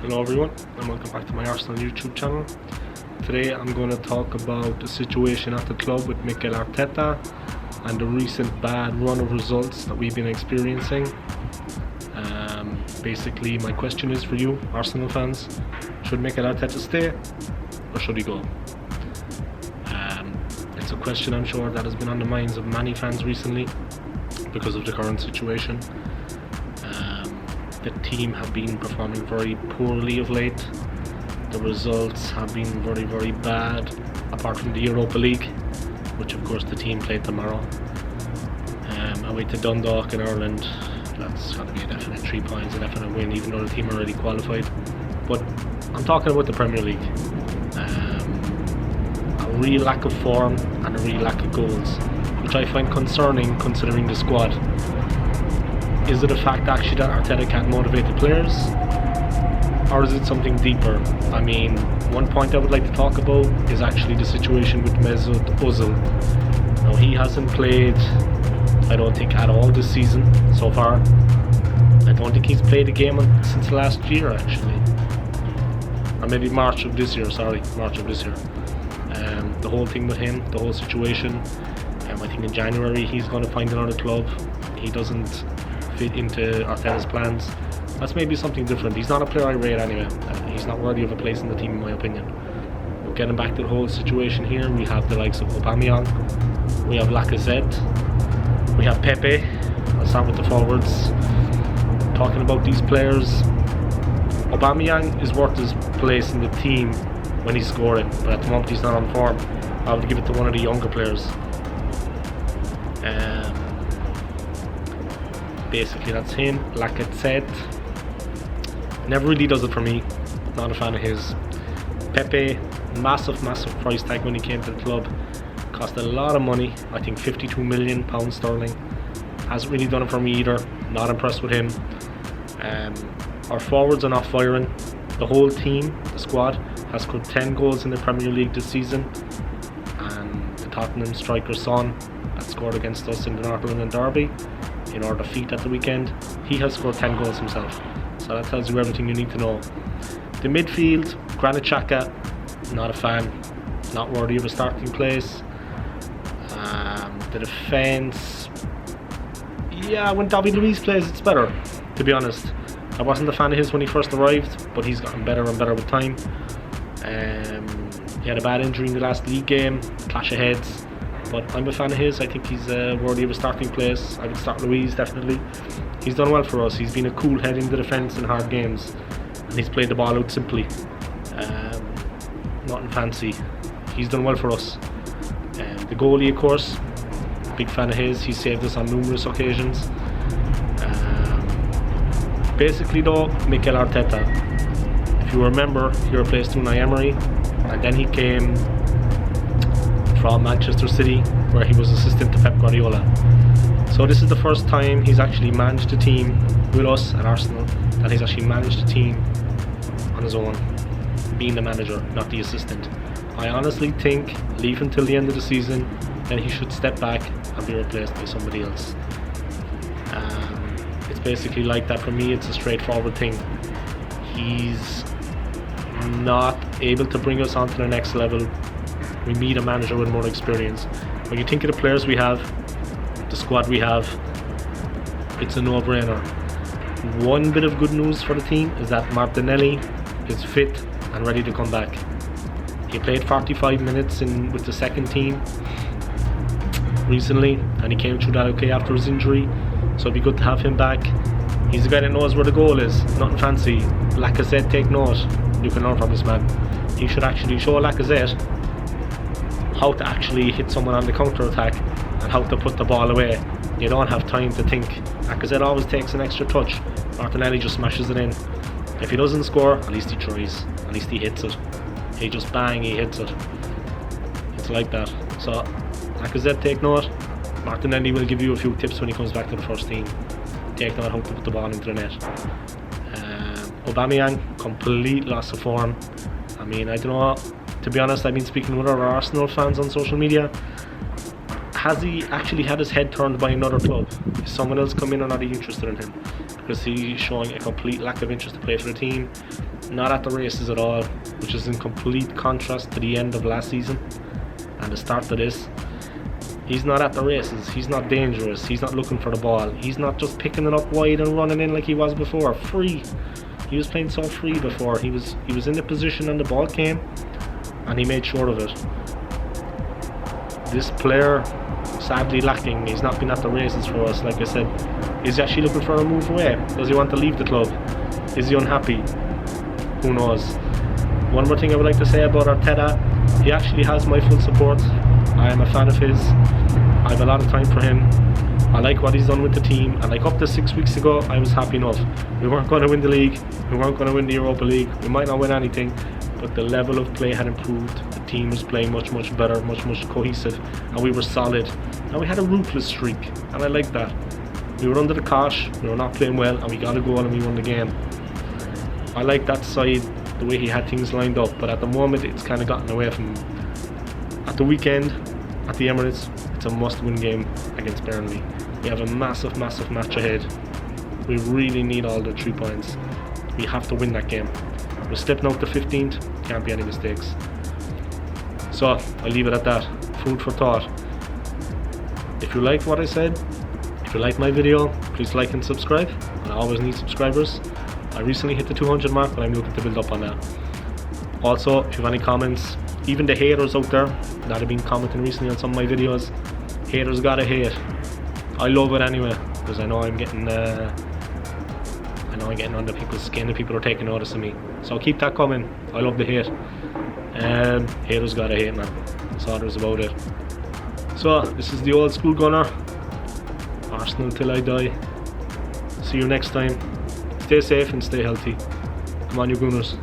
Hello everyone and welcome back to my Arsenal YouTube channel. Today I'm going to talk about the situation at the club with Mikel Arteta and the recent bad run of results that we've been experiencing. Basically my question is for you Arsenal fans, should Mikel Arteta stay or should he go? It's a question I'm sure that has been on the minds of many fans recently because of the current situation. The team have been performing very poorly of late. The results have been very, very bad, apart from the Europa League, which of course the team played tomorrow. Away to Dundalk in Ireland, that's got to be a definite 3 points, a definite win, even though the team already qualified. But I'm talking about the Premier League. A real lack of form and a real lack of goals, which I find concerning considering the squad. Is it a fact actually that Arteta can't motivate the players? Or is it something deeper? I mean, one point I would like to talk about is actually the situation with Mesut Ozil. Now, he hasn't played, I don't think, at all this season so far. I don't think he's played a game since last year, actually. Or maybe March of this year. The whole thing with him, the whole situation, I think in January he's going to find another club. He doesn't fit into Arteta's plans. That's maybe something different. He's not a player I rate anyway. He's not worthy of a place in the team in my opinion. But getting back to the whole situation here, we have the likes of Aubameyang, we have Lacazette, we have Pepe. I'll start with the forwards. Talking about these players, Aubameyang is worth his place in the team when he's scoring, but at the moment he's not on form. I would give it to one of the younger players. Basically that's him. Lacazette never really does it for me, not a fan of his. Pepe, massive price tag when he came to the club, cost a lot of money, I think £52 million sterling. Hasn't really done it for me either, not impressed with him. Our forwards are not firing. The whole team, the squad, has scored 10 goals in the Premier League this season, and the Tottenham striker Son that scored against us in the North London derby in our defeat at the weekend, he has scored 10 goals himself. So that tells you everything you need to know. The midfield, Granit Xhaka, not a fan, not worthy of a starting place. The defence, yeah, when David Luiz plays it's better, to be honest. I wasn't a fan of his when he first arrived, but he's gotten better and better with time. He had a bad injury in the last league game, clash of heads. But I'm a fan of his. I think he's worthy of a starting place. I would start Luiz, definitely. He's done well for us. He's been a cool head in the defence in hard games, and he's played the ball out simply. Nothing fancy. He's done well for us. The goalie, of course, big fan of his. He saved us on numerous occasions. Basically though, Mikel Arteta, if you remember, he replaced Unai Emery, and then he came from Manchester City, where he was assistant to Pep Guardiola. So this is the first time he's actually managed a team with us at Arsenal, that he's actually managed a team on his own, being the manager, not the assistant. I honestly think, leave until the end of the season, then he should step back and be replaced by somebody else. It's basically like that for me. It's a straightforward thing. He's not able to bring us on to the next level. We need a manager with more experience. When you think of the players we have, the squad we have, it's a no-brainer. One bit of good news for the team is that Martinelli is fit and ready to come back. He played 45 minutes with the second team recently, and he came through that okay after his injury, so it'd be good to have him back. He's the guy that knows where the goal is, nothing fancy. Lacazette, take note, you can learn from this man. He should actually show Lacazette how to actually hit someone on the counter-attack and how to put the ball away. You don't have time to think. Lacazette always takes an extra touch. Martinelli just smashes it in. If he doesn't score, at least he tries. At least he hits it. He just bang, he hits it. It's like that. So, Lacazette, take note. Martinelli will give you a few tips when he comes back to the first team. Take note how to put the ball into the net. Aubameyang, complete loss of form. I mean, I don't know. To be honest, I've been speaking with other Arsenal fans on social media. Has he actually had his head turned by another club? Is someone else come in or not interested in him? because he's showing a complete lack of interest to play for the team. Not at the races at all, which is in complete contrast to the end of last season and the start of this. He's not at the races, he's not dangerous, he's not looking for the ball, he's not just picking it up wide and running in like he was before. Free. He was playing so free before. He was in the position and the ball came and he made sure of it. This player, sadly lacking. He's not been at the races for us. Like I said, is he actually looking for a move away? Does he want to leave the club? Is he unhappy? Who knows? One more thing I would like to say about Arteta, he actually has my full support. I am a fan of his. I have a lot of time for him. I like what he's done with the team, and like up to 6 weeks ago I was happy enough. We weren't going to win the league, we weren't going to win the Europa League, we might not win anything, but the level of play had improved. The team was playing much better, much cohesive, and we were solid, and we had a ruthless streak, and I like that. We were under the cosh, we were not playing well, and we got a goal and we won the game. I like that side, the way he had things lined up, but at the moment it's kind of gotten away from him. At the weekend, at the Emirates, it's a must-win game against Burnley. We have a massive match ahead. We really need all the 3 points. We have to win that game. We're stepping out the 15th, can't be any mistakes. So, I'll leave it at that. Food for thought. If you liked what I said, if you liked my video, please like and subscribe. I always need subscribers. I recently hit the 200 mark, but I'm looking to build up on that. Also, if you have any comments, even the haters out there that have been commenting recently on some of my videos, haters gotta hate. I love it anyway, because I know I'm getting under people's skin and people are taking notice of me. So keep that coming. I love the hate. Haters gotta hate, man. That's all there's about it. So this is the old school gunner. Arsenal till I die. See you next time. Stay safe and stay healthy. Come on, you Gunners.